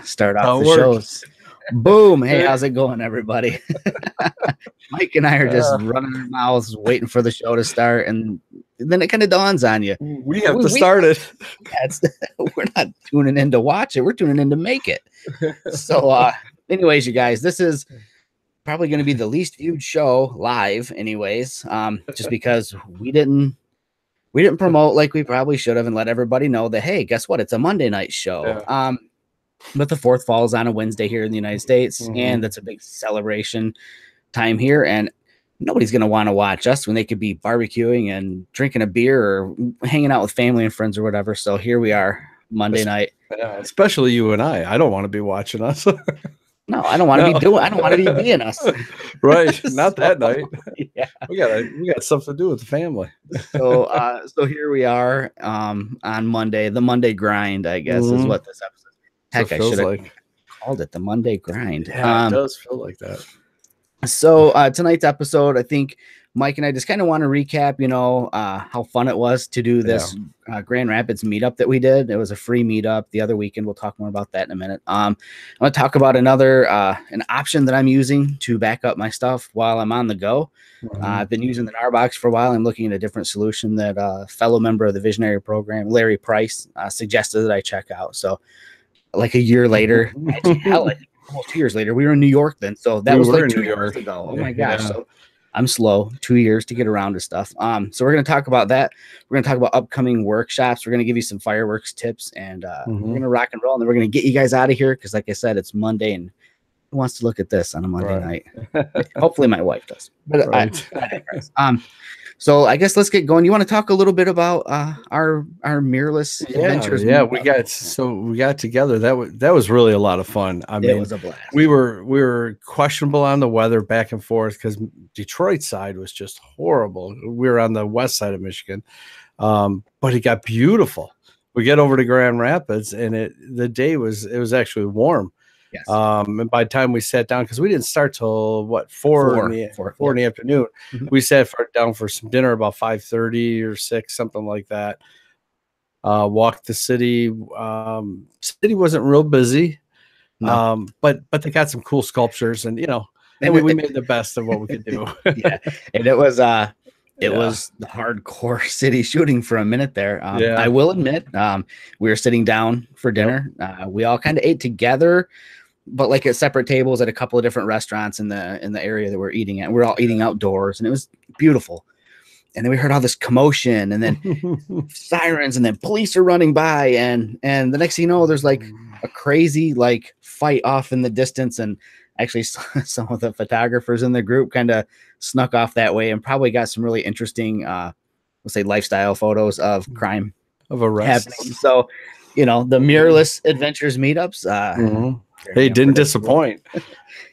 start off the shows. Boom. Hey, how's it going, everybody? Mike and I are just running our mouths, waiting for the show to start. And then it kind of dawns on you. We have to start it. We're not tuning in to watch it. We're tuning in to make it. So anyways, you guys, this is probably going to be the least viewed show live anyways, just because we didn't promote like we probably should have and let everybody know that, hey, guess what? It's a Monday night show. Yeah. But the 4th falls on a Wednesday here in the United States, and that's a big celebration time here. And nobody's going to want to watch us when they could be barbecuing and drinking a beer or hanging out with family and friends or whatever. So here we are, Monday night. Yeah, especially you and I. I don't want to be watching us. No, I don't want to be doing. I don't want to be being us. Right, not that night. Yeah, we got something to do with the family. So here we are on Monday. The Monday grind, I guess, is what this episode. Heck, I should have called it the Monday grind. Yeah, it does feel like that. So tonight's episode, I think Mike and I just kind of want to recap, how fun it was to do this Grand Rapids meetup that we did. It was a free meetup the other weekend. We'll talk more about that in a minute. I'm going to talk about another an option that I'm using to back up my stuff while I'm on the go. I've been using the Narbox for a while. I'm looking at a different solution that a fellow member of the Visionary program, Larry Price, suggested that I check out. So like a year later, almost 2 years later, we were in New York then. So that was like 2 years ago. Oh my gosh. Yeah. So I'm slow, 2 years to get around to stuff. So we're going to talk about that. We're going to talk about upcoming workshops. We're going to give you some fireworks tips, and we're going to rock and roll. And then we're going to get you guys out of here because, like I said, it's Monday, and who wants to look at this on a Monday night? Hopefully, my wife does. But so I guess let's get going. You want to talk a little bit about our mirrorless adventures? Yeah, we got together. That was really a lot of fun. I mean, it was a blast. We were questionable on the weather back and forth because Detroit side was just horrible. We were on the west side of Michigan, but it got beautiful. We get over to Grand Rapids, and the day was actually warm. Yes. And by the time we sat down, because we didn't start till four in the afternoon, we sat down for some dinner about 5:30 or 6, something like that. Walked the city. City wasn't real busy, but they got some cool sculptures, and we made the best of what we could do. Yeah, and it was the hardcore city shooting for a minute there. I will admit, we were sitting down for dinner. We all kind of ate together, but like at separate tables at a couple of different restaurants in the area that we're eating at. We're all eating outdoors, and it was beautiful. And then we heard all this commotion, and then sirens, and then police are running by, and the next thing you know, there's like a crazy like fight off in the distance. And actually, some of the photographers in the group kind of snuck off that way and probably got some really interesting, let's say, lifestyle photos of crime of arrests happening. So, the Mirrorless Adventures meetups. They didn't disappoint.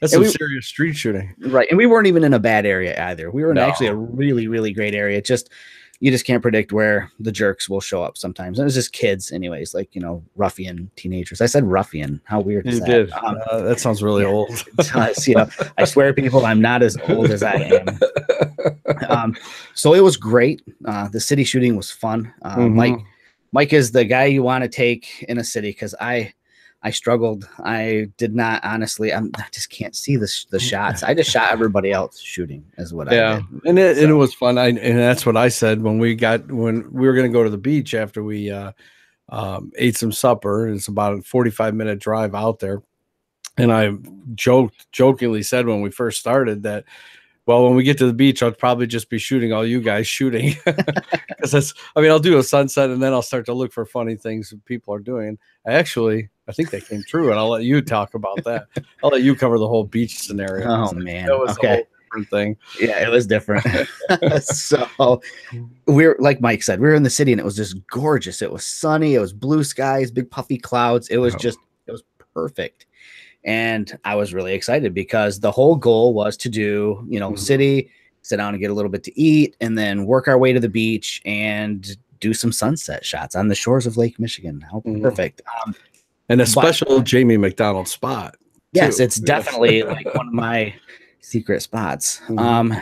That's some serious street shooting. Right. And we weren't even in a bad area either. We were in actually a really, really great area. You just can't predict where the jerks will show up sometimes. And it was just kids anyways, like, ruffian teenagers. I said ruffian. How weird is that? You did. That sounds really old. I swear, people, I'm not as old as I am. So it was great. The city shooting was fun. Mike is the guy you want to take in a city because I struggled. I did not, honestly. I just can't see the shots. I just shot everybody else shooting is what I did. And it was fun. And that's what I said when we were going to go to the beach after we ate some supper. It's about a 45-minute drive out there. And I jokingly said when we first started that, well, when we get to the beach, I'll probably just be shooting all you guys shooting. Because I'll do a sunset and then I'll start to look for funny things that people are doing. I think that came true, and I'll let you talk about that. I'll let you cover the whole beach scenario. Oh, man. That was a whole different thing. Yeah, it was different. So we're, like Mike said, we were in the city, and it was just gorgeous. It was sunny. It was blue skies, big puffy clouds. It was it was perfect. And I was really excited because the whole goal was to do, city, sit down and get a little bit to eat, and then work our way to the beach and do some sunset shots on the shores of Lake Michigan. How perfect. And a special Jamie McDonald spot. Yes, it's definitely like one of my secret spots. And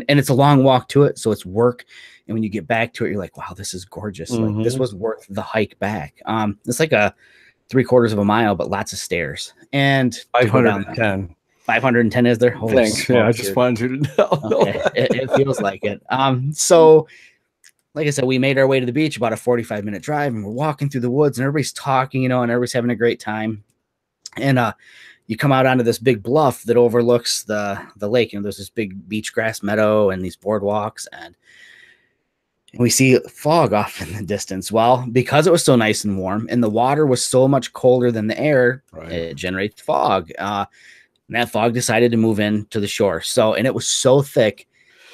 it's a long walk to it, so it's work. And when you get back to it, you're like, wow, this is gorgeous. Like, this was worth the hike back. It's like 3/4 of a mile, but lots of stairs. And 510. 510 is there? Holy Thanks. smokes, Yeah, I just wanted you to know. Okay, it feels like it. So like I said, we made our way to the beach, about a 45-minute drive, and we're walking through the woods, and everybody's talking, you know, and everybody's having a great time. And you come out onto this big bluff that overlooks the lake. You know, there's this big beach grass meadow and these boardwalks, and we see fog off in the distance. Well, because it was so nice and warm, and the water was so much colder than the air, it generates fog. And that fog decided to move in to the shore. So, and it was so thick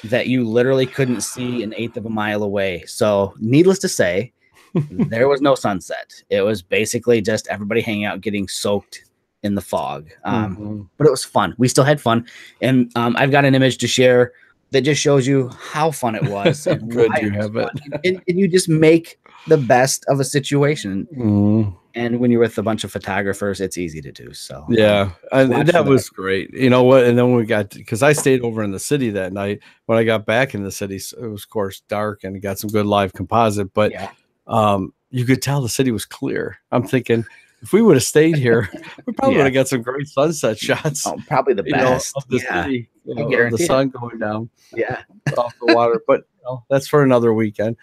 that you literally couldn't see 1/8 of a mile away. So, needless to say, there was no sunset. It was basically just everybody hanging out, getting soaked in the fog. But it was fun. We still had fun. And I've got an image to share that just shows you how fun it was. And Good you have it. And you just make the best of a situation. And when you're with a bunch of photographers, it's easy to do. So yeah, that was great. You know what? And then we got, because I stayed over in the city that night. When I got back in the city, it was of course dark, and got some good live composite. But you could tell the city was clear. I'm thinking, if we would have stayed here, we probably would have got some great sunset shots. Oh, probably the best. Of the city, the sun going down. Yeah, off the water. But that's for another weekend.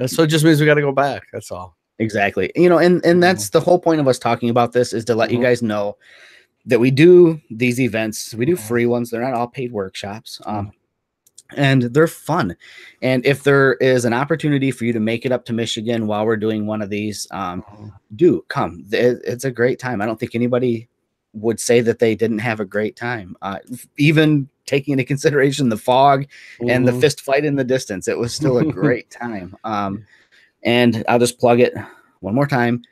So it just means we got to go back. That's all. Exactly. You know, and that's the whole point of us talking about this, is to let you guys know that we do these events. We do free ones. They're not all paid workshops. And they're fun. And if there is an opportunity for you to make it up to Michigan while we're doing one of these, do come. It's a great time. I don't think anybody would say that they didn't have a great time. Even taking into consideration the fog and the fist fight in the distance, it was still a great time. And I'll just plug it one more time.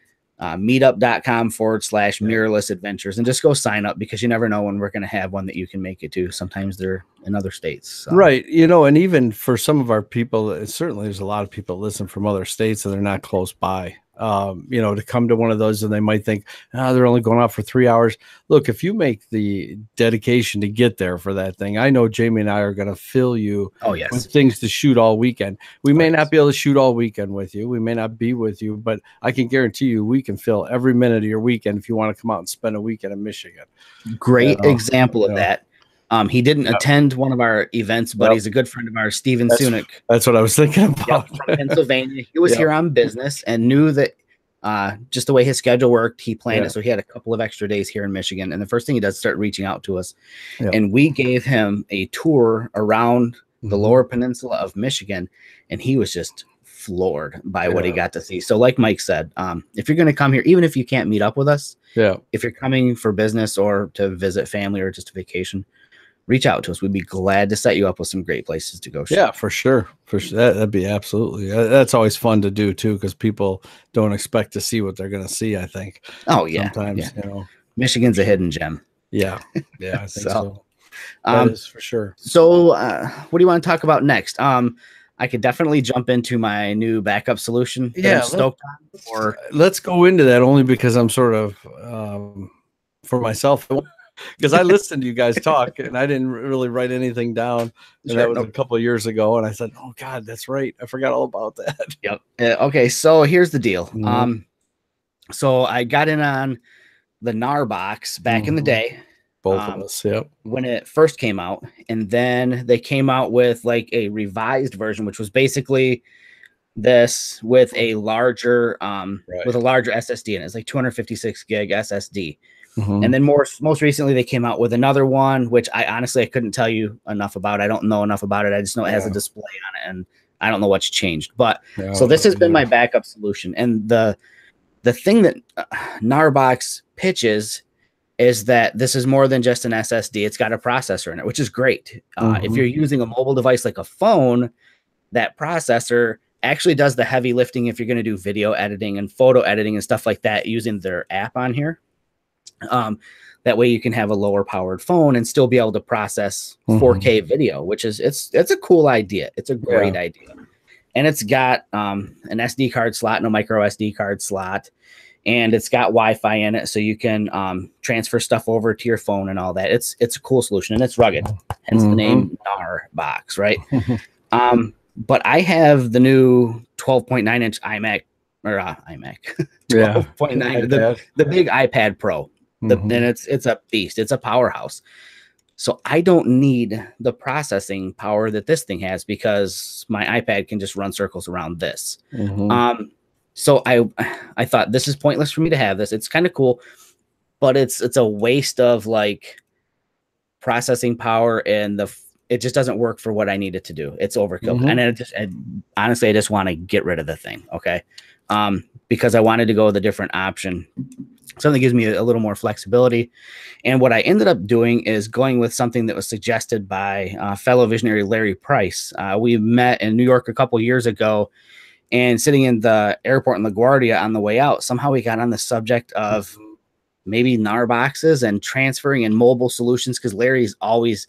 Meetup.com/mirrorless adventures, and just go sign up, because you never know when we're going to have one that you can make it to. Sometimes they're in other states. So. Right. You know, and even for some of our people, certainly there's a lot of people listen from other states and they're not close by. You know, to come to one of those, and they might think, they're only going out for 3 hours. Look, if you make the dedication to get there for that thing, I know Jamie and I are going to fill you with things to shoot all weekend. We may not be able to shoot all weekend with you. We may not be with you, but I can guarantee you we can fill every minute of your weekend if you want to come out and spend a weekend in Michigan. Great example of that. He didn't attend one of our events, but he's a good friend of ours, Steven Sunick. That's what I was thinking about. From Pennsylvania. He was here on business and knew that just the way his schedule worked, he planned it. So he had a couple of extra days here in Michigan. And the first thing he does is start reaching out to us. And we gave him a tour around the lower peninsula of Michigan. And he was just floored by what he got to see. So like Mike said, if you're going to come here, even if you can't meet up with us, if you're coming for business or to visit family or just a vacation, reach out to us. We'd be glad to set you up with some great places to go. Yeah, for sure. For sure. That'd be absolutely. That's always fun to do too, because people don't expect to see what they're going to see, I think. Oh yeah. Sometimes, you know, Michigan's a hidden gem. Yeah. Yeah. I think so. That is for sure. So what do you want to talk about next? I could definitely jump into my new backup solution. Yeah. I'm stoked on, or let's go into that, only because I'm sort of, for myself, because I listened to you guys talk and I didn't really write anything down. And that was a couple of years ago. And I said, oh God, that's right. I forgot all about that. Yep. Okay. So here's the deal. So I got in on the NAR box back in the day. Both of us. Yep. When it first came out, and then they came out with like a revised version, which was basically this with a larger, with a larger SSD in it. It's like 256 gig SSD. And then most recently they came out with another one, which I honestly couldn't tell you enough about. I don't know enough about it. I just know it has a display on it, and I don't know what's changed. But so this has been my backup solution. And the thing that Narbox pitches is that this is more than just an SSD. It's got a processor in it, which is great. If you're using a mobile device like a phone, that processor actually does the heavy lifting if you're going to do video editing and photo editing and stuff like that using their app on here. That way you can have a lower powered phone and still be able to process 4K video, which is it's a cool idea. It's a great idea. And it's got an SD card slot, no micro SD card slot, and it's got Wi-Fi in it, so you can transfer stuff over to your phone and all that. It's a cool solution, and it's rugged, hence the name NAR box, right? But I have the new 12.9-inch iMac or iMac Yeah. 12.9, the big iPad Pro. And it's a beast. It's a powerhouse. So I don't need the processing power that this thing has because my iPad can just run circles around this. So I thought this is pointless for me to have this. It's kind of cool, but it's a waste of like processing power, and it just doesn't work for what I need it to do. It's overkill. And honestly, I just want to get rid of the thing. Okay. Because I wanted to go with a different option. Something that gives me a little more flexibility. And what I ended up doing is going with something that was suggested by fellow visionary Larry Price. We met in New York a couple years ago, and sitting in the airport in LaGuardia on the way out, somehow we got on the subject of maybe NAR boxes and transferring and mobile solutions, because Larry's always,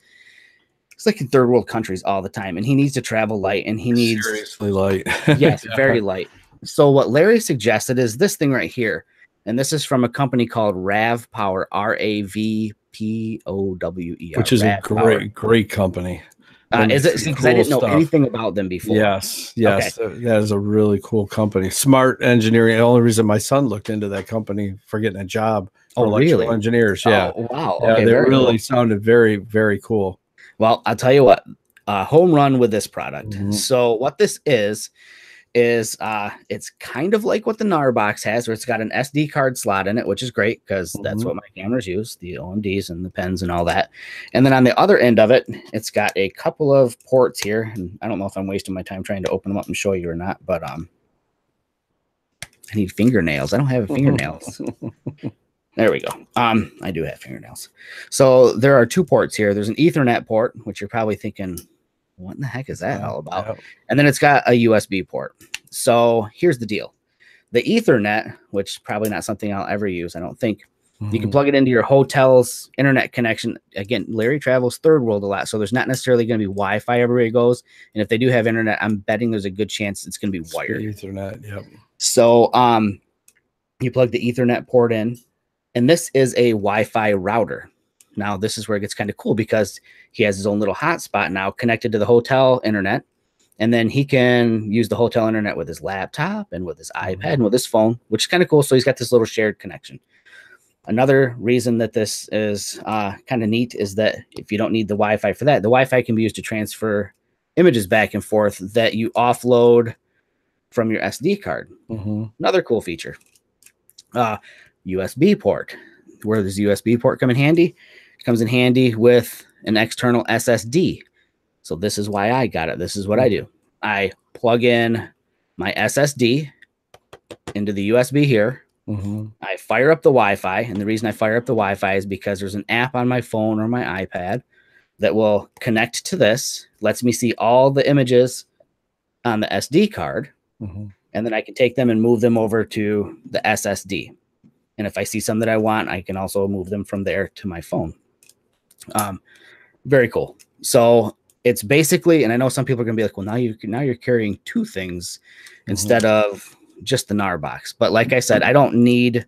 it's like in third world countries all the time, and he needs to travel light, and he needs seriously light. Yes, very light. So what Larry suggested is this thing right here. And this is from a company called Rav Power, RAVPOWER. Which is a great company. Is it? Because I didn't know anything about them before. Yes. Okay. That is a really cool company. Smart engineering. The only reason my son looked into that company for getting a job for electrical engineers. Yeah. Oh, wow. Yeah, okay, they really sounded very, very cool. Well, I'll tell you what, home run with this product. So what this is it's kind of like what the NAR box has, where it's got an SD card slot in it, which is great because that's what my cameras use, the OMDs and the pens and all that. And then on the other end of it, it's got a couple of ports here. And I don't know if I'm wasting my time trying to open them up and show you or not, but I need fingernails. I don't have fingernails. There we go. I do have fingernails. So there are 2 ports here. There's an Ethernet port, which you're probably thinking, what in the heck is that all about? Yep. And then it's got a USB port. So here's the deal. The Ethernet, which is probably not something I'll ever use, I don't think. You can plug it into your hotel's internet connection. Again, Larry travels third world a lot, so there's not necessarily going to be Wi-Fi everywhere he goes. And if they do have internet, I'm betting there's a good chance it's going to be wired. Ethernet, yep. So you plug the Ethernet port in, and this is a Wi-Fi router. Now, this is where it gets kind of cool because he has his own little hotspot now connected to the hotel internet. And then he can use the hotel internet with his laptop and with his iPad and with his phone, which is kind of cool. So he's got this little shared connection. Another reason that this is kind of neat is that if you don't need the Wi-Fi for that, the Wi-Fi can be used to transfer images back and forth that you offload from your SD card. Another cool feature. USB port. Where does the USB port come in handy? It comes in handy with an external SSD. So this is why I got it. This is what I do. I plug in my SSD into the USB here. I fire up the Wi-Fi. And the reason I fire up the Wi-Fi is because there's an app on my phone or my iPad that will connect to this, lets me see all the images on the SD card. And then I can take them and move them over to the SSD. And if I see some that I want, I can also move them from there to my phone. Very cool. So it's basically, and I know some people are going to be like, well, now you're carrying 2 things instead of just the NAR box. But like I said, I don't need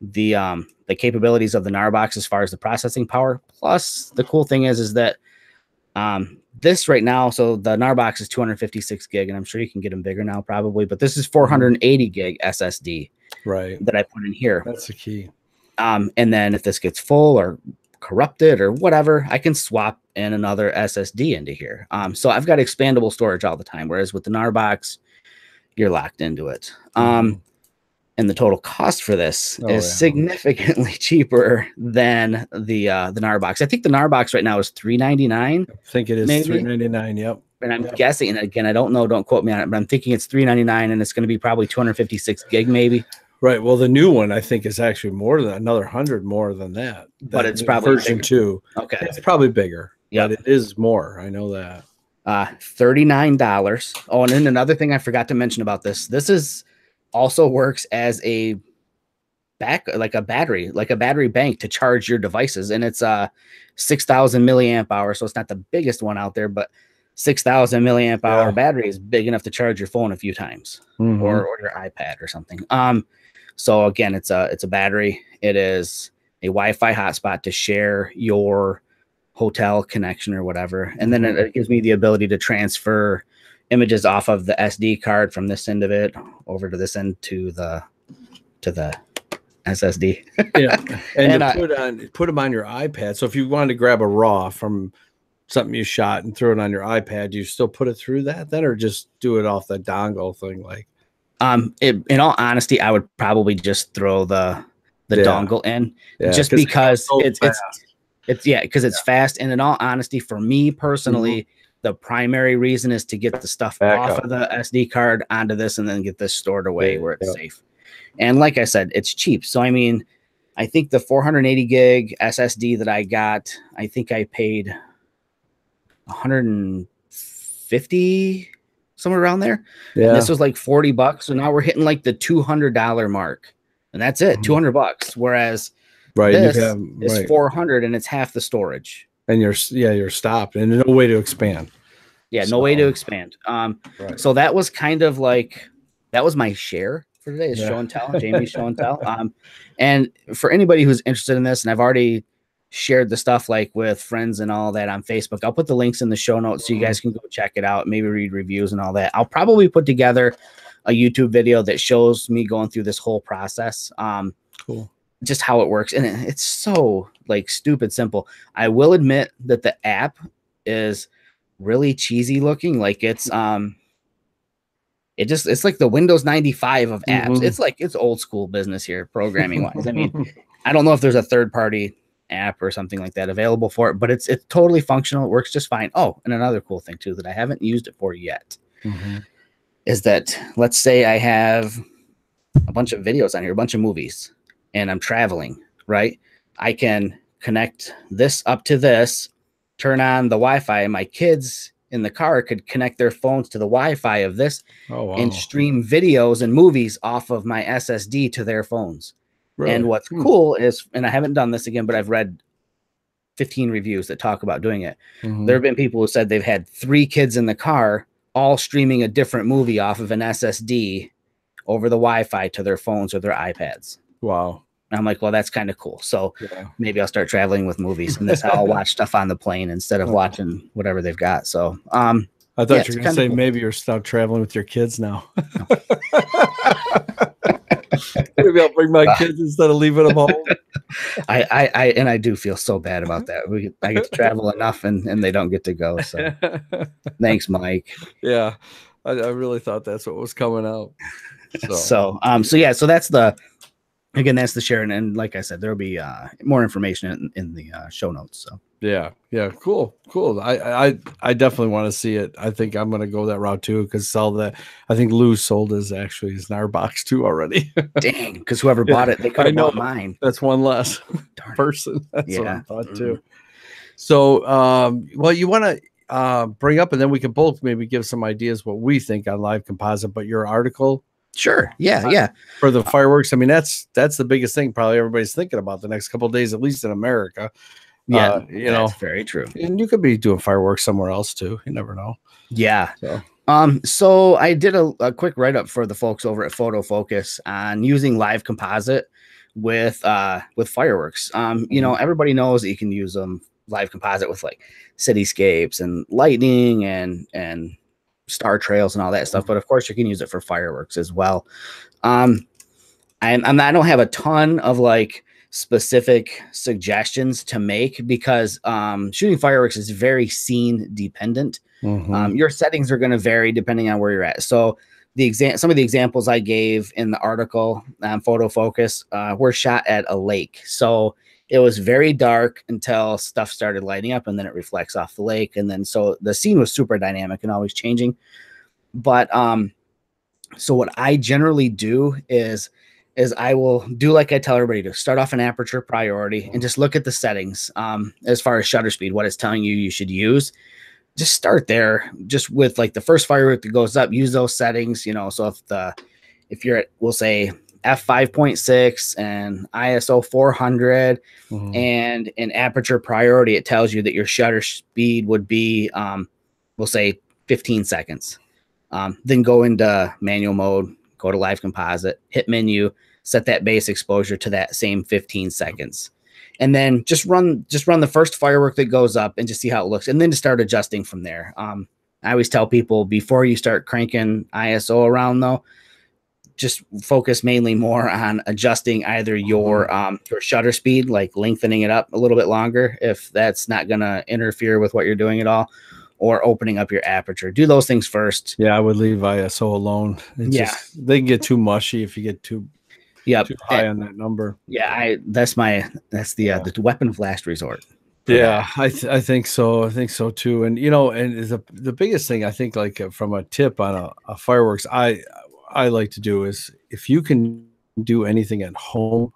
the capabilities of the NAR box as far as the processing power. Plus, the cool thing is that this right now, so the NAR box is 256 gig, and I'm sure you can get them bigger now probably, but this is 480 gig SSD. Right. That I put in here. That's the key. And then if this gets full or corrupted or whatever, I can swap in another SSD into here. So I've got expandable storage all the time. Whereas with the NAR box, you're locked into it. And the total cost for this is significantly cheaper than the NAR box. I think the NAR box right now is $399. I think it is $399. Yep. And I'm guessing, and again, I don't know, don't quote me on it, but I'm thinking it's $399 and it's going to be probably 256 gig maybe. Right. Well, the new one I think is actually more than another 100 more than that. But it's probably version bigger. 2. Okay. It's probably bigger. Yeah, it is more. I know that. $39. Oh, and then another thing I forgot to mention about this. This is also works as a battery bank to charge your devices, and it's 6,000 milliamp hours. So it's not the biggest one out there, but 6,000 milliamp hour battery is big enough to charge your phone a few times or your iPad or something. So again, it's a battery. It is a Wi-Fi hotspot to share your hotel connection or whatever. And then it gives me the ability to transfer images off of the SD card from this end of it over to this end to the SSD. Yeah, and to put them on your iPad. So if you wanted to grab a RAW from something you shot and throw it on your iPad, you still put it through that then, or just do it off the dongle thing? Like, in all honesty, I would probably just throw the dongle in, just because because it's fast. And in all honesty, for me personally, the primary reason is to get the stuff off of the SD card onto this and then get this stored away where it's safe. And like I said, it's cheap. So, I mean, I think the 480 gig SSD that I got, I think I paid $150, somewhere around there. Yeah. And this was like $40. So now we're hitting like the $200 mark, and that's it, $200. Whereas this is $400 and it's half the storage. And you're stopped and no way to expand. Yeah, no way to expand. So that was kind of like, that was my share for today, is show and tell, Jamie's show and tell. And for anybody who's interested in this, and I've already shared the stuff like with friends and all that on Facebook, I'll put the links in the show notes so you guys can go check it out, maybe read reviews and all that. I'll probably put together a YouTube video that shows me going through this whole process. Cool. Just how it works. And it's so like stupid simple. I will admit that the app is really cheesy looking. Like it's it's like the Windows 95 of apps. It's old school business here, programming wise. I mean, I don't know if there's a third party app or something like that available for it, but it's totally functional. It works just fine. Oh, and another cool thing too that I haven't used it for yet is that, let's say I have a bunch of videos on here, a bunch of movies, and I'm traveling, right? I can connect this up to this, turn on the Wi-Fi, and my kids in the car could connect their phones to the Wi-Fi of this and stream videos and movies off of my SSD to their phones. Really? And what's cool is, and I haven't done this again, but I've read 15 reviews that talk about doing it. There have been people who said they've had 3 kids in the car all streaming a different movie off of an SSD over the Wi-Fi to their phones or their iPads. Wow. And I'm like, well, that's kind of cool. So maybe I'll start traveling with movies, and this I'll watch stuff on the plane instead of watching whatever they've got. So I thought you were going to say cool. Maybe you're stop traveling with your kids now. Maybe I'll bring my kids instead of leaving them home. I do feel so bad about that. I get to travel enough and they don't get to go. So thanks, Mike. Yeah. I really thought that's what was coming out. So that's that's the share. And like I said, there'll be more information in the show notes. So yeah. Cool. I definitely want to see it. I think I'm going to go that route too, because I think Lou sold his NAR box too already. Dang, because whoever bought it, they could have bought mine. That's one less person. That's what I thought too. So, well, you want to bring up, and then we can both maybe give some ideas what we think on Live Composite, but your article. Sure. Yeah. For the fireworks. I mean, that's the biggest thing probably everybody's thinking about the next couple of days, at least in America. Yeah, that's very true. And you could be doing fireworks somewhere else too. You never know. Yeah. So I did a quick write-up for the folks over at Photo Focus on using Live Composite with fireworks. Everybody knows that you can use Live Composite with like cityscapes and lightning and star trails and all that stuff, but of course you can use it for fireworks as well. I don't have a ton of like specific suggestions to make because shooting fireworks is very scene dependent. Your settings are going to vary depending on where you're at. So some of the examples I gave in the article on Photo Focus were shot at a lake. So it was very dark until stuff started lighting up, and then it reflects off the lake. And then, so the scene was super dynamic and always changing. But, so what I generally do is I will do like I tell everybody to start off an aperture priority and just look at the settings. As far as shutter speed, what it's telling you should use, just start there, just with like the first firework that goes up, use those settings, so if you're at, we'll say, f5.6 and ISO 400 and in aperture priority, it tells you that your shutter speed would be, we'll say 15 seconds. Then go into manual mode, go to Live Composite, hit menu, set that base exposure to that same 15 seconds. And then just run the first firework that goes up and just see how it looks. And then to start adjusting from there. I always tell people before you start cranking ISO around, though, just focus mainly more on adjusting either your shutter speed, like lengthening it up a little bit longer, if that's not going to interfere with what you're doing at all, or opening up your aperture. Do those things first. Yeah, I would leave ISO alone. It's just, they can get too mushy if you get too high on that number. Yeah, that's the weapon of last resort. Yeah, I think so. I think so too. And and the biggest thing I think, like from a tip on a fireworks, I like to do is, if you can do anything at home,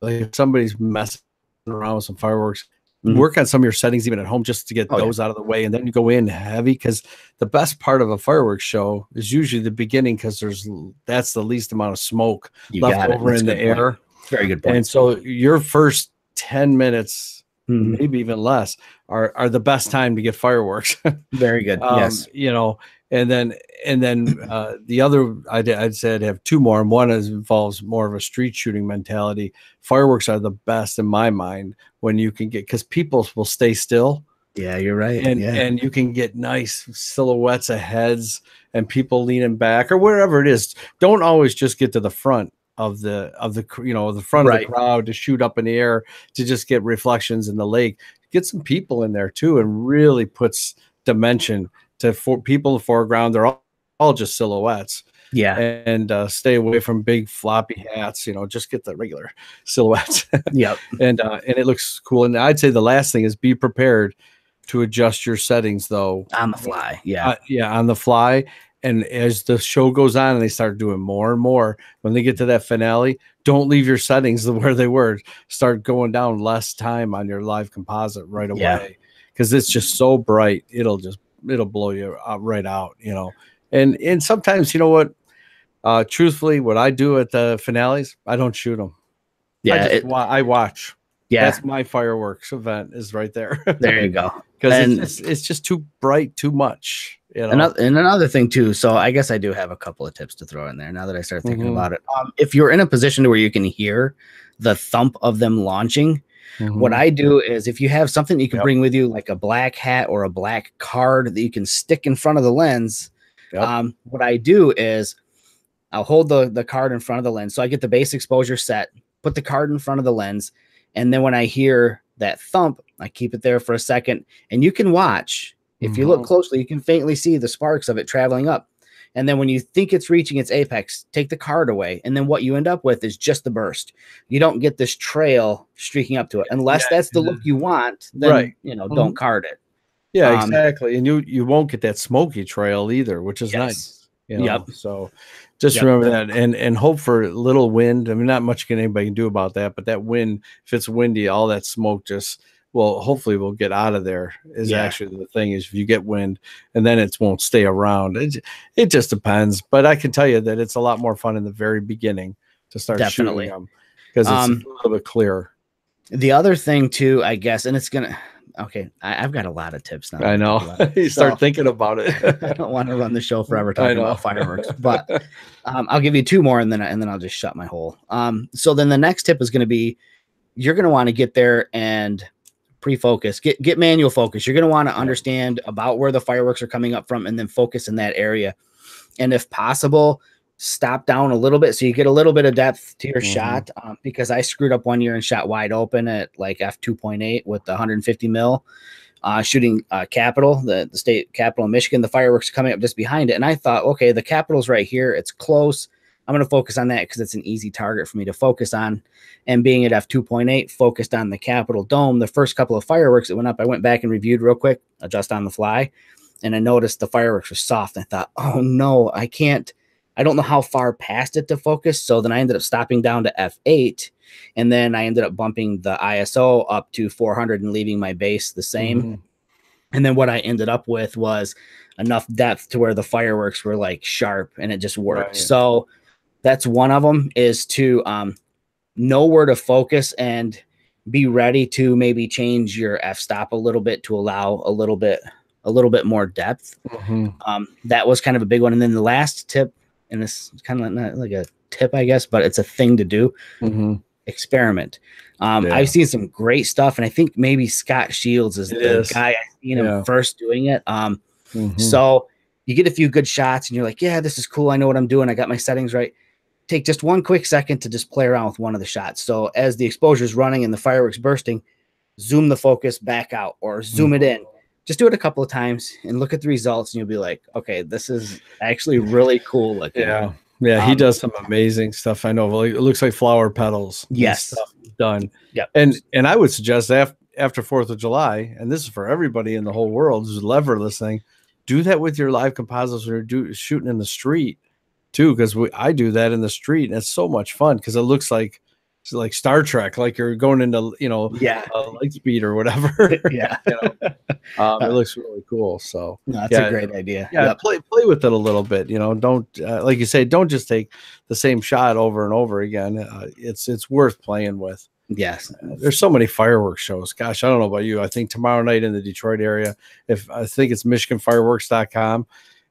like if somebody's messing around with some fireworks, work on some of your settings even at home, just to get those out of the way, and then you go in heavy, because the best part of a fireworks show is usually the beginning, because that's the least amount of smoke left over in the air. Very good point. And so your first 10 minutes, maybe even less, are the best time to get fireworks. Very good. Yes. And then the other, I'd say I'd have two more, and one involves more of a street shooting mentality. Fireworks are the best in my mind when you can get, because people will stay still. Yeah, you're right. And you can get nice silhouettes of heads and people leaning back or wherever it is. Don't always just get to the front of the front of the crowd to shoot up in the air to just get reflections in the lake. Get some people in there too, and really puts dimension to people in the foreground. They're all just silhouettes. Yeah. And stay away from big floppy hats, just get the regular silhouettes. Yep. And it looks cool. And I'd say the last thing is be prepared to adjust your settings, though. On the fly. Yeah. On the fly. And as the show goes on and they start doing more and more, when they get to that finale, don't leave your settings where they were. Start going down less time on your live composite right away, because it's just so bright. It'll blow you right out, And sometimes, truthfully, what I do at the finales, I don't shoot them. Yeah, I watch. Yeah, that's my fireworks event, is right there. There you go. Because it's just too bright, too much. And another thing too. So I guess I do have a couple of tips to throw in there now that I start thinking about it. If you're in a position where you can hear the thump of them launching, what I do is, if you have something you can bring with you, like a black hat or a black card that you can stick in front of the lens, what I do is I'll hold the card in front of the lens, so I get the base exposure set, put the card in front of the lens, and then when I hear that thump, I keep it there for a second, and you can watch. If you look closely, you can faintly see the sparks of it traveling up. And then when you think it's reaching its apex, take the card away. And then what you end up with is just the burst. You don't get this trail streaking up to it. Unless that's the look you want, then, don't card it. Yeah, exactly. And you won't get that smoky trail either, which is nice. So just remember that, and hope for little wind. I mean, not much anybody can do about that, but that wind, if it's windy, all that smoke hopefully we'll get out of there is actually the thing, is if you get wind, and then it won't stay around. It just depends. But I can tell you that it's a lot more fun in the very beginning to start shooting them, because it's a little bit clearer. The other thing too, I guess, and it's going to, I've got a lot of tips now. I know. You start thinking about it. I don't want to run the show forever talking about fireworks, but I'll give you two more, and then I'll just shut my hole. So then the next tip is going to be, you're going to want to get there and pre-focus, get manual focus. You're going to want to understand about where the fireworks are coming up from, and then focus in that area. And if possible, stop down a little bit so you get a little bit of depth to your shot. Because I screwed up one year and shot wide open at like f2.8 with the 150 mil, shooting Capitol, the state Capitol in Michigan. The fireworks coming up just behind it, and I thought, okay, the Capitol's right here. It's close. I'm going to focus on that because it's an easy target for me to focus on. And being at f2.8, focused on the Capitol dome. The first couple of fireworks that went up, I went back and reviewed real quick, adjust on the fly, and I noticed the fireworks were soft. I thought, oh no, I don't know how far past it to focus. So then I ended up stopping down to f8, and then I ended up bumping the ISO up to 400 and leaving my base the same. And then what I ended up with was enough depth to where the fireworks were like sharp, and it just worked. So that's one of them, is to know where to focus and be ready to maybe change your f-stop a little bit to allow a little bit more depth. That was kind of a big one. And then the last tip, and this is kind of not like a tip, I guess, but it's a thing to do. Experiment. I've seen some great stuff, and I think maybe Scott Shields is the guy I seen him first doing it. So you get a few good shots and you're like, yeah, this is cool. I know what I'm doing. I got my settings right. Take just one quick second to just play around with one of the shots. So as the exposure is running and the fireworks bursting, zoom the focus back out or zoom it in. Just do it a couple of times and look at the results, and you'll be like, okay, this is actually really cool looking. Yeah. Yeah, he does some amazing stuff. I know. It looks like flower petals. Yes. Stuff done. Yeah. And I would suggest after 4th of July, and this is for everybody in the whole world who's ever listening, do that with your live composites when you're shooting in the street too, because I do that in the street, and it's so much fun because it looks like Star Trek, like you're going into light speed or whatever. It looks really cool. So no, that's a great idea. Yeah, play with it a little bit. Don't like you say, don't just take the same shot over and over again. It's worth playing with. Yes, there's so many fireworks shows. Gosh, I don't know about you. I think tomorrow night in the Detroit area, I think it's MichiganFireworks.com.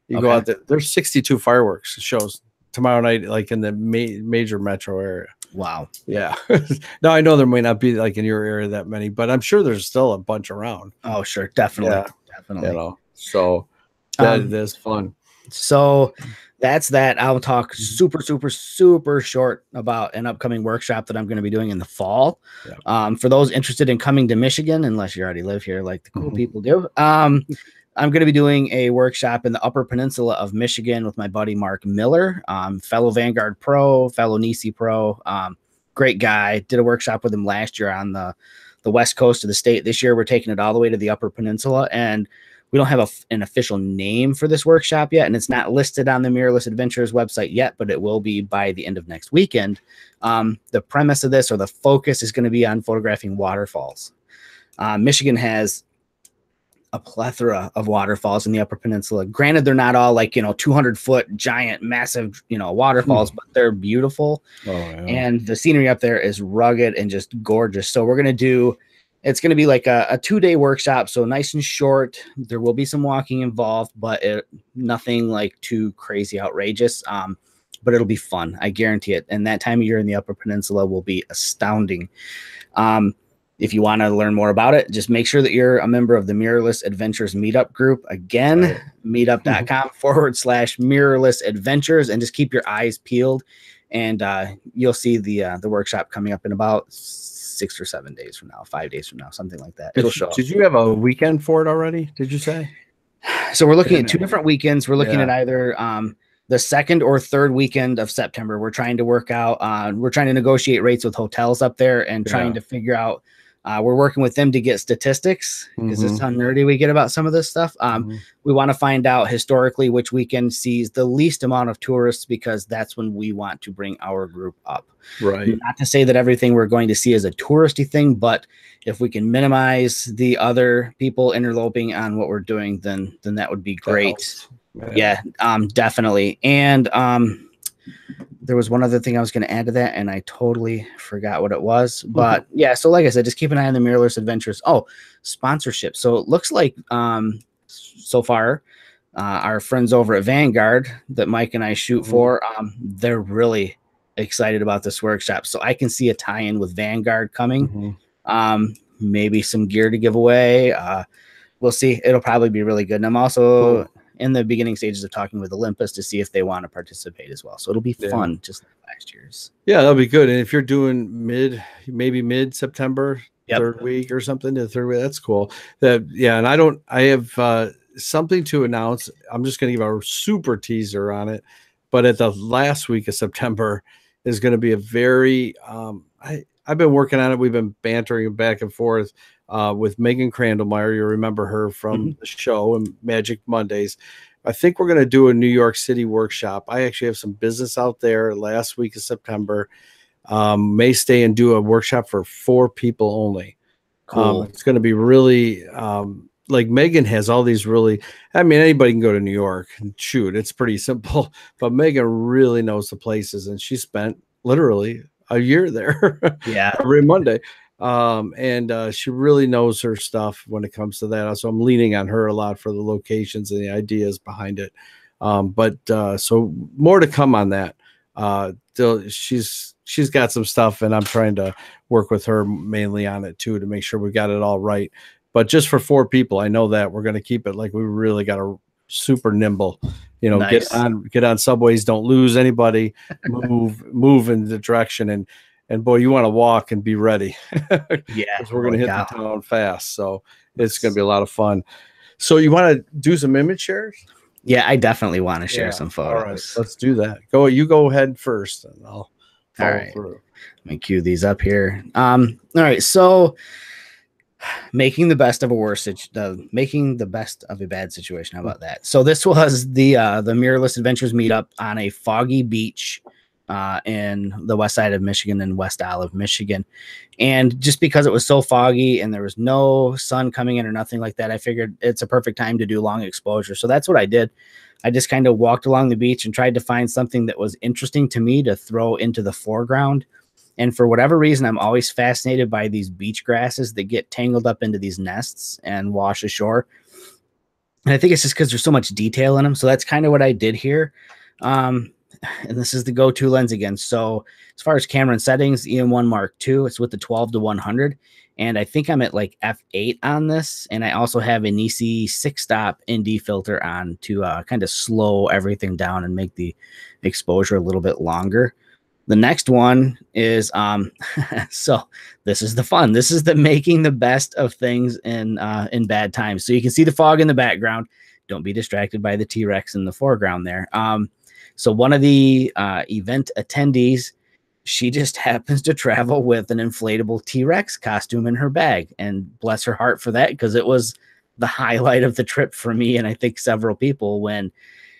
You go out there. There's 62 fireworks shows tomorrow night, like in the major metro area. Wow. Yeah. Now I know there may not be like in your area that many, but I'm sure there's still a bunch around. Oh, sure. Definitely. Definitely. So that is fun. So that's that. I'll talk super short about an upcoming workshop that I'm going to be doing in the fall. For those interested in coming to Michigan, unless you already live here, like the cool people do, I'm going to be doing a workshop in the Upper Peninsula of Michigan with my buddy Mark Miller, fellow Vanguard Pro, fellow Nisi Pro, great guy. Did a workshop with him last year on the west coast of the state. This year, we're taking it all the way to the Upper Peninsula, and we don't have an official name for this workshop yet, and it's not listed on the Mirrorless Adventures website yet, but it will be by the end of next weekend. The premise of this, or the focus, is going to be on photographing waterfalls. Michigan has a plethora of waterfalls in the Upper Peninsula. Granted, they're not all like 200-foot giant, massive waterfalls, but they're beautiful. And the scenery up there is rugged and just gorgeous. So it's going to be like a 2-day workshop, so nice and short. There will be some walking involved, but nothing like too crazy outrageous. But it'll be fun, I guarantee it. And that time of year in the Upper Peninsula will be astounding. If you want to learn more about it, just make sure that you're a member of the Mirrorless Adventures Meetup group. Again, meetup.com/Mirrorless Adventures, and just keep your eyes peeled, and you'll see the workshop coming up in about 6 or 7 days from now, 5 days from now, something like that. It'll show up. Did you have a weekend for it already? Did you say? So we're looking at 2 different weekends. We're looking at either the 2nd or 3rd weekend of September. We're trying to work out. We're trying to negotiate rates with hotels up there and trying to figure out. We're working with them to get statistics because it's how nerdy we get about some of this stuff. We want to find out historically which weekend sees the least amount of tourists, because that's when we want to bring our group up. Right. Not to say that everything we're going to see is a touristy thing, but if we can minimize the other people interloping on what we're doing, then that would be great. Yeah, definitely. And there was one other thing I was going to add to that, and I totally forgot what it was. But yeah, so like I said, just keep an eye on the Mirrorless Adventures. Oh, sponsorship. So it looks like so far our friends over at Vanguard that Mike and I shoot for, they're really excited about this workshop. So I can see a tie-in with Vanguard coming. Maybe some gear to give away. We'll see. It'll probably be really good. And I'm also in the beginning stages of talking with Olympus to see if they want to participate as well. So it'll be fun, just like last year's. Yeah, that'll be good. And if you're doing maybe mid-September, 3rd week or something, the 3rd week, that's cool. And I have something to announce. I'm just going to give a super teaser on it. But at the last week of September is going to be a very, I've been working on it. We've been bantering back and forth with Megan Crandallmeyer. You remember her from the show and Magic Mondays. I think we're going to do a New York City workshop. I actually have some business out there last week of September. May stay and do a workshop for 4 people only. Cool. It's going to be really, like Megan has all these really, I mean, anybody can go to New York and shoot. It's pretty simple, but Megan really knows the places, and she spent literally a year there. Every Monday. And she really knows her stuff when it comes to that. So I'm leaning on her a lot for the locations and the ideas behind it. So more to come on that. She's got some stuff, and I'm trying to work with her mainly on it too, to make sure we got it all right. But just for 4 people, I know that we're going to keep it like we really got to super nimble. You know, Nice. get on subways, don't lose anybody, move in the direction, and boy, you want to walk and be ready. Yeah, because we're going to hit cow. the town fast. So it's going to be a lot of fun. So you want to do some image shares? Yeah, I definitely want to share some photos. All right, let's do that. You go ahead first, and I'll follow through. Let me cue these up here. All right, so making the best of making the best of a bad situation. How about that? So this was the Mirrorless Adventures meetup on a foggy beach in the west side of Michigan, in West Olive, Michigan. And just because it was so foggy and there was no sun coming in or nothing like that, I figured it's a perfect time to do long exposure. So that's what I did. I just kind of walked along the beach and tried to find something that was interesting to me to throw into the foreground. And for whatever reason, I'm always fascinated by these beach grasses that get tangled up into these nests and wash ashore. And I think it's just because there's so much detail in them. So that's kind of what I did here. And this is the go-to lens again. So as far as camera and settings, EM1 Mark II, it's with the 12-100. And I think I'm at like f8 on this. And I also have a Nisi 6-stop ND filter on to kind of slow everything down and make the exposure a little bit longer. The next one is, so this is the fun. This is the making the best of things in bad times. So you can see the fog in the background. Don't be distracted by the T-Rex in the foreground there. So one of the event attendees, she just happens to travel with an inflatable T-Rex costume in her bag. And bless her heart for that, because it was the highlight of the trip for me and I think several people when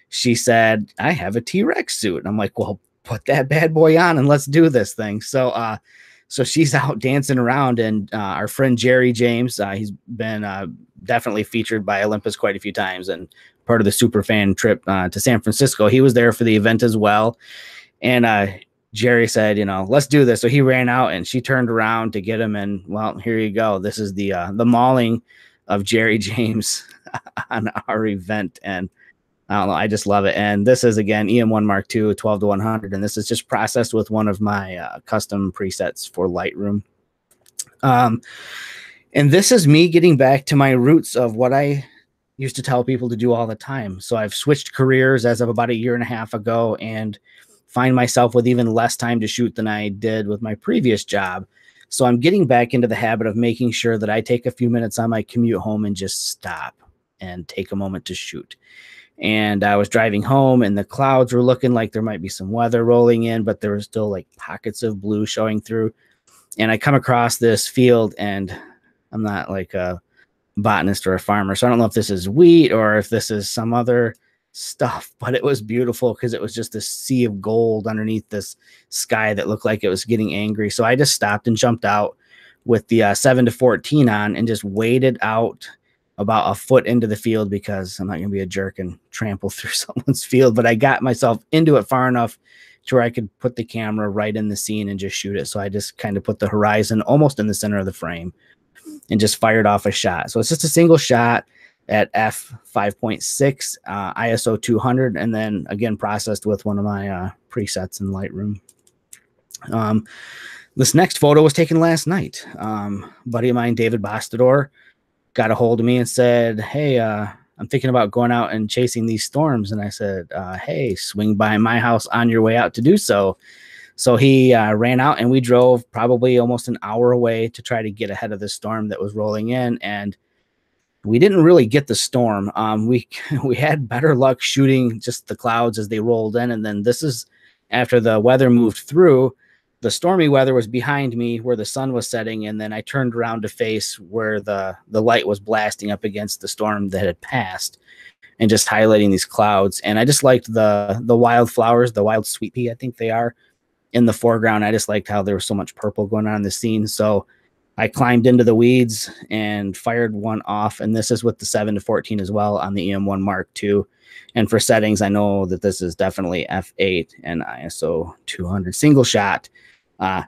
she said, I have a T-Rex suit. And I'm like, well, put that bad boy on and let's do this thing. So so she's out dancing around, and our friend Jerry James, he's been definitely featured by Olympus quite a few times and part of the super fan trip to San Francisco. He was there for the event as well. And Jerry said, you know, let's do this. So he ran out and she turned around to get him. And well, here you go. This is the mauling of Jerry James on our event. And I don't know. I just love it. And this is, again, EM1 Mark II, 12-100. And this is just processed with one of my custom presets for Lightroom. And this is me getting back to my roots of what I used to tell people to do all the time. So I've switched careers as of about a year and a half ago and find myself with even less time to shoot than I did with my previous job. So I'm getting back into the habit of making sure that I take a few minutes on my commute home and just stop and take a moment to shoot. And I was driving home and the clouds were looking like there might be some weather rolling in, but there was still like pockets of blue showing through. And I come across this field, and I'm not like a botanist or a farmer, so I don't know if this is wheat or if this is some other stuff, but it was beautiful because it was just this sea of gold underneath this sky that looked like it was getting angry. So I just stopped and jumped out with the 7-14 on and just waded out about a foot into the field, because I'm not going to be a jerk and trample through someone's field, but I got myself into it far enough to where I could put the camera right in the scene and just shoot it. So I just kind of put the horizon almost in the center of the frame and just fired off a shot. So it's just a single shot at f5.6, ISO 200, and then again processed with one of my presets in Lightroom. This next photo was taken last night. Buddy of mine, David Bastador, got a hold of me and said, hey, I'm thinking about going out and chasing these storms. And I said, hey, swing by my house on your way out to do so. So he ran out and we drove probably almost an hour away to try to get ahead of the storm that was rolling in. And we didn't really get the storm. We had better luck shooting just the clouds as they rolled in. And then this is after the weather moved through. The stormy weather was behind me where the sun was setting, and then I turned around to face where the light was blasting up against the storm that had passed and just highlighting these clouds. And I just liked the wildflowers, the wild sweet pea, I think they are, in the foreground. I just liked how there was so much purple going on in the scene. So I climbed into the weeds and fired one off. And this is with the 7-14 as well on the EM1 Mark II. And for settings, I know that this is definitely f8 and ISO 200 single shot.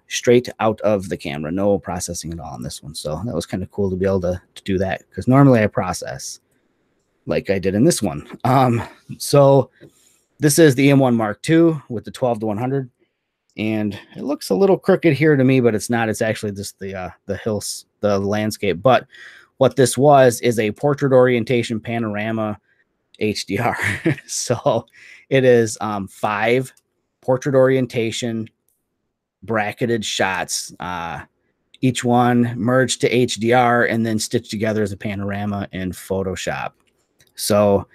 Straight out of the camera, no processing at all on this one. So that was kind of cool to be able to do that, because normally I process like I did in this one. So this is the EM1 Mark II with the 12-100, and it looks a little crooked here to me, but it's not. It's actually just the hills, the landscape. But what this was is a portrait orientation panorama HDR. So it is 5 portrait orientation bracketed shots, each one merged to HDR and then stitched together as a panorama in Photoshop. So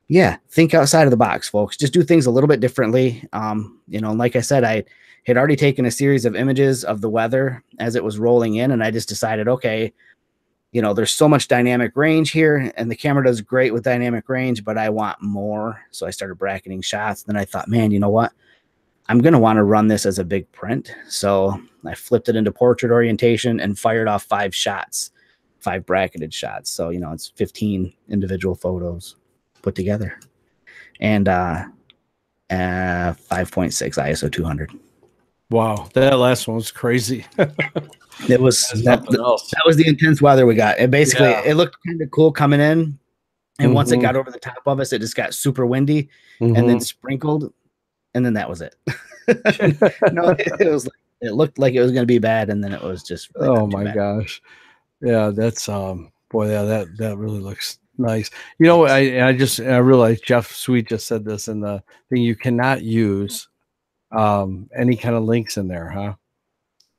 yeah, think outside of the box, folks. Just do things a little bit differently. Like I said, I had already taken a series of images of the weather as it was rolling in, and I just decided, okay, there's so much dynamic range here, and the camera does great with dynamic range, but I want more. So I started bracketing shots. Then I thought, man, you know what? I'm going to want to run this as a big print. So I flipped it into portrait orientation and fired off 5 shots, 5 bracketed shots. So, it's 15 individual photos put together. And 5.6 ISO 200. Wow, that last one was crazy. It was that was the intense weather we got. It basically it looked kind of cool coming in, and once it got over the top of us, it just got super windy and then sprinkled, and then that was it. No, it looked like it was going to be bad, and then it was just really oh my gosh. Yeah, that's boy, yeah, that really looks nice. I realized Jeff Sweet just said this in the thing. You cannot use any kind of links in there, huh?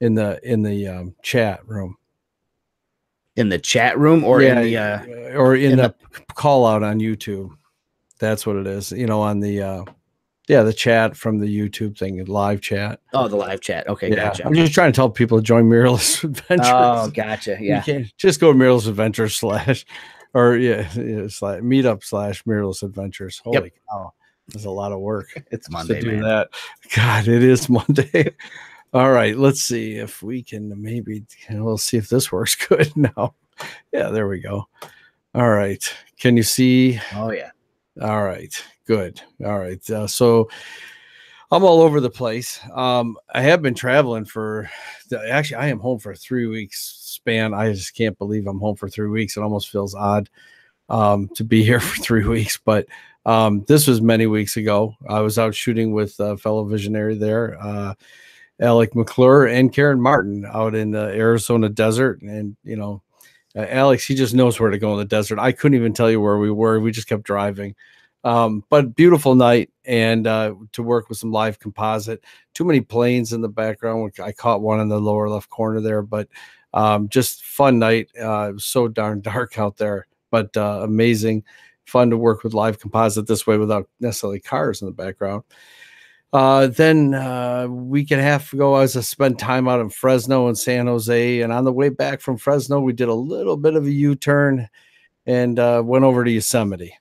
In the chat room. In the chat room, or in the call out on YouTube. That's what it is. On the the chat from the YouTube thing, live chat. Oh, the live chat. Okay, gotcha. I'm just trying to tell people to join Mirrorless Adventures. Oh, gotcha. Yeah. You can't just go to Mirrorless Adventures / it's like Meetup / Mirrorless Adventures. Holy cow. There's a lot of work. It's Monday, to do that. God, it is Monday. All right, let's see if we can we'll see if this works good now. Yeah, there we go. All right. Can you see? Oh, yeah. All right, good. All right. So I'm all over the place. I have been traveling actually, I am home for a 3 weeks span. I just can't believe I'm home for 3 weeks. It almost feels odd to be here for 3 weeks, but this was many weeks ago. I was out shooting with a fellow visionary there, Alec McClure and Karen Martin out in the Arizona desert. And, Alex, he just knows where to go in the desert. I couldn't even tell you where we were. We just kept driving. But beautiful night, and to work with some live composite. Too many planes in the background. I caught one in the lower left corner there, but just fun night. It was so darn dark out there, but amazing. Fun to work with live composite this way without necessarily cars in the background. Then a week and a half ago, I spent time out in Fresno and San Jose. And on the way back from Fresno, we did a little bit of a U-turn and went over to Yosemite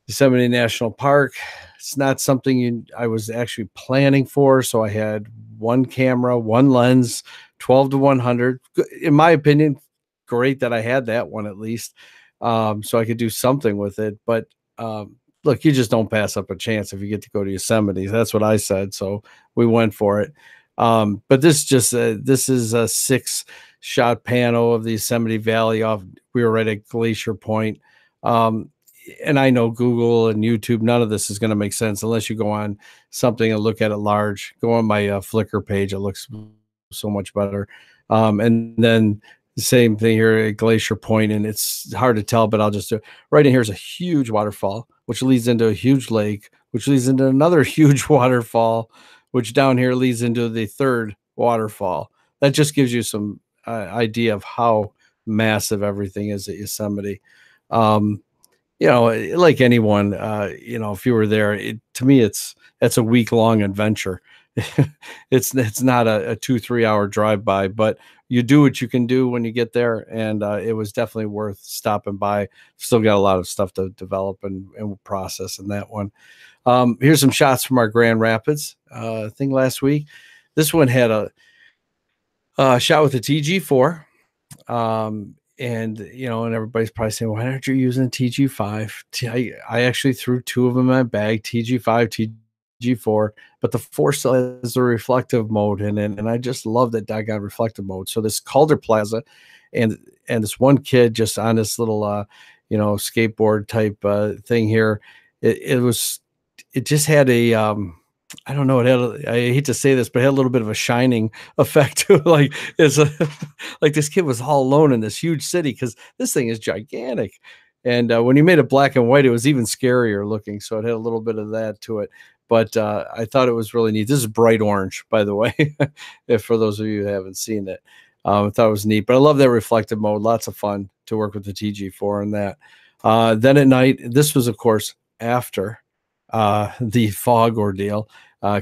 National Park. It's not something I was actually planning for. So I had one camera, one lens, 12-100. In my opinion, great that I had that one at least. So I could do something with it. But look, you just don't pass up a chance if you get to go to Yosemite. That's what I said. So we went for it. But this is a 6-shot pano of the Yosemite Valley. We were right at Glacier Point. And I know Google and YouTube, none of this is going to make sense unless you go on something and look at it large. Go on my Flickr page. It looks so much better. And then the same thing here at Glacier Point, and it's hard to tell, but I'll just do it. Right in here is a huge waterfall, which leads into a huge lake, which leads into another huge waterfall, which down here leads into the third waterfall. That just gives you some idea of how massive everything is at Yosemite. Like anyone, if you were there, to me, it's a week-long adventure. It's not a 2-3 hour drive by, but you do what you can do when you get there. And it was definitely worth stopping by. Still got a lot of stuff to develop and process in that one. Here's some shots from our Grand Rapids thing last week. This one had a shot with a TG4. And everybody's probably saying, why aren't you using a TG5? I actually threw 2 of them in my bag, TG5, TG4, but the 4 still has the reflective mode in it. And I just love that doggone reflective mode. So this Calder Plaza and this one kid just on this little, skateboard type thing here, it just had a, I don't know. I hate to say this, but it had a little bit of a shining effect to it. Like this kid was all alone in this huge city because this thing is gigantic. And when you made it black and white, it was even scarier looking. So it had a little bit of that to it. But I thought it was really neat. This is bright orange, by the way, if for those of you who haven't seen it. I thought it was neat. But I love that reflective mode. Lots of fun to work with the TG4 and that. Then at night, this was, of course, after the fog ordeal.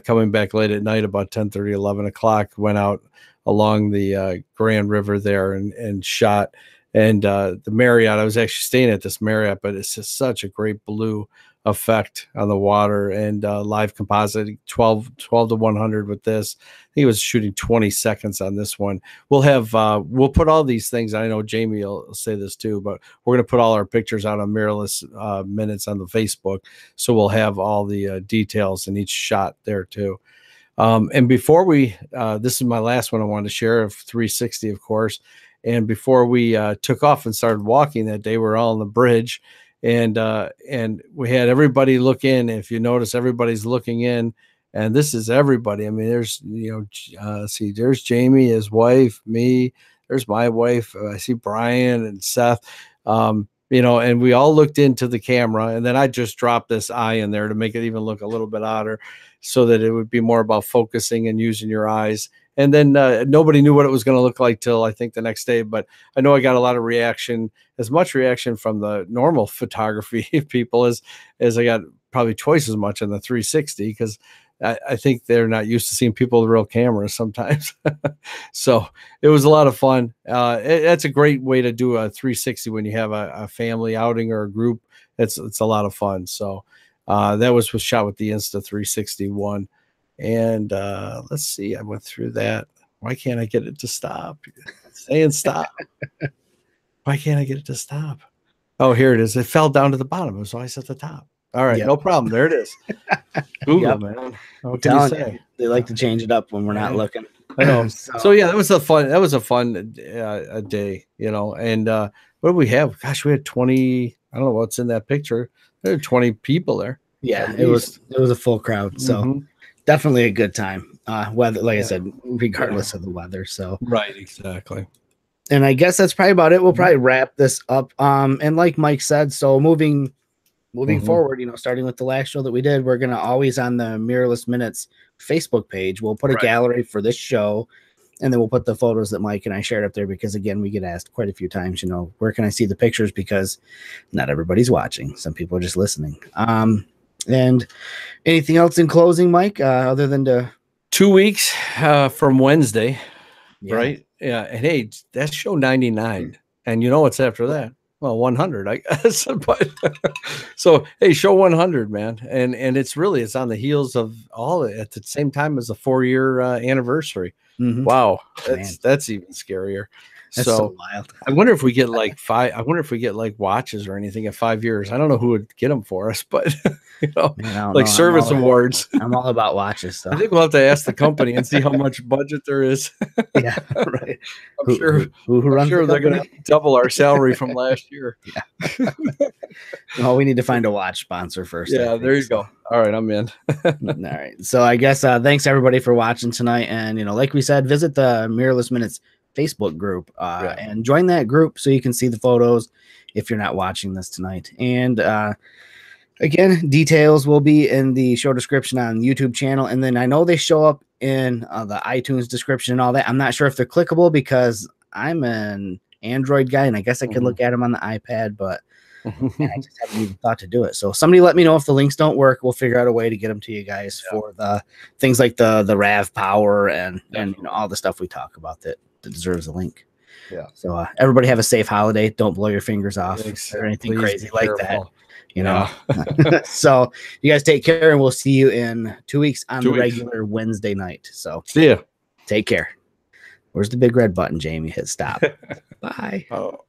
Coming back late at night, about 10:30, 11 o'clock, went out along the Grand River there and shot. And the Marriott, I was actually staying at this Marriott, but it's just such a great blue effect on the water, and live composite 12 to 100 with this. I think he was shooting 20 seconds on this one. We'll have we'll put all these things. I know Jamie will say this too, but we're going to put all our pictures out on Mirrorless Minutes on the Facebook, so we'll have all the details in each shot there too. And before we this is my last one I wanted to share of 360, of course. And before we took off and started walking that day, we were all on the bridge, and we had everybody look in. If you notice, everybody's looking in, and this is everybody. I mean, there's, see, there's Jamie, his wife, me, there's my wife. I see Brian and Seth, and we all looked into the camera, and then I just dropped this eye in there to make it even look a little bit odder, so that it would be more about focusing and using your eyes. And then nobody knew what it was going to look like till I think the next day. But I know I got a lot of reaction, as much reaction from the normal photography people as I got probably twice as much on the 360, because I think they're not used to seeing people with real cameras sometimes. So it was a lot of fun. That's a great way to do a 360 when you have a family outing or a group. It's a lot of fun. So that was shot with the Insta360 And let's see, I went through that. Why can't I get it to stop? Saying stop. Why can't I get it to stop? Oh, here it is. It fell down to the bottom. It was always at the top. All right, no problem. There it is. Google, man. What can you say? They like to change it up when we're not looking. I know. So yeah, that was a fun day, And what did we have? Gosh, we had 20. I don't know what's in that picture. There were 20 people there. Yeah, it was a full crowd. So definitely a good time. Weather, like I said, regardless of the weather. So right, exactly. And I guess that's probably about it. We'll probably wrap this up. And like Mike said, so moving forward, starting with the last show that we did, we're gonna always on the Mirrorless Minutes Facebook page. We'll put a gallery for this show, and then we'll put the photos that Mike and I shared up there, because again, we get asked quite a few times, where can I see the pictures? Because not everybody's watching. Some people are just listening. And anything else in closing, Mike, other than 2 weeks from Wednesday, right? Yeah. And hey, that's show 99. And what's after that? Well, 100, I guess. But so, hey, show 100, man. And it's on the heels of all at the same time as the 4-year anniversary. Wow. That's even scarier. That's so wild. I wonder if we get like watches or anything at 5 years. I don't know who would get them for us, but service awards. I'm all about watches. So. I think we'll have to ask the company and see how much budget there is. Yeah, right. I'm sure they're going to double our salary from last year. Yeah. Well, we need to find a watch sponsor first. Yeah, there you go. All right, I'm in. All right. So I guess thanks everybody for watching tonight. And like we said, visit the Mirrorless Minutes Facebook group and join that group so you can see the photos if you're not watching this tonight. And again, details will be in the show description on the YouTube channel, and then I know they show up in the iTunes description and all that. I'm not sure if they're clickable because I'm an Android guy, and I guess I could look at them on the iPad, but man, I just haven't even thought to do it. So somebody let me know if the links don't work. We'll figure out a way to get them to you guys for the things like the RAV power and all the stuff we talk about that deserves a link. Yeah. So everybody have a safe holiday. Don't blow your fingers off or anything crazy like that. So you guys take care, and we'll see you in 2 weeks on the regular Wednesday night. So see ya. Take care. Where's the big red button, Jamie? Hit stop. Bye. Oh.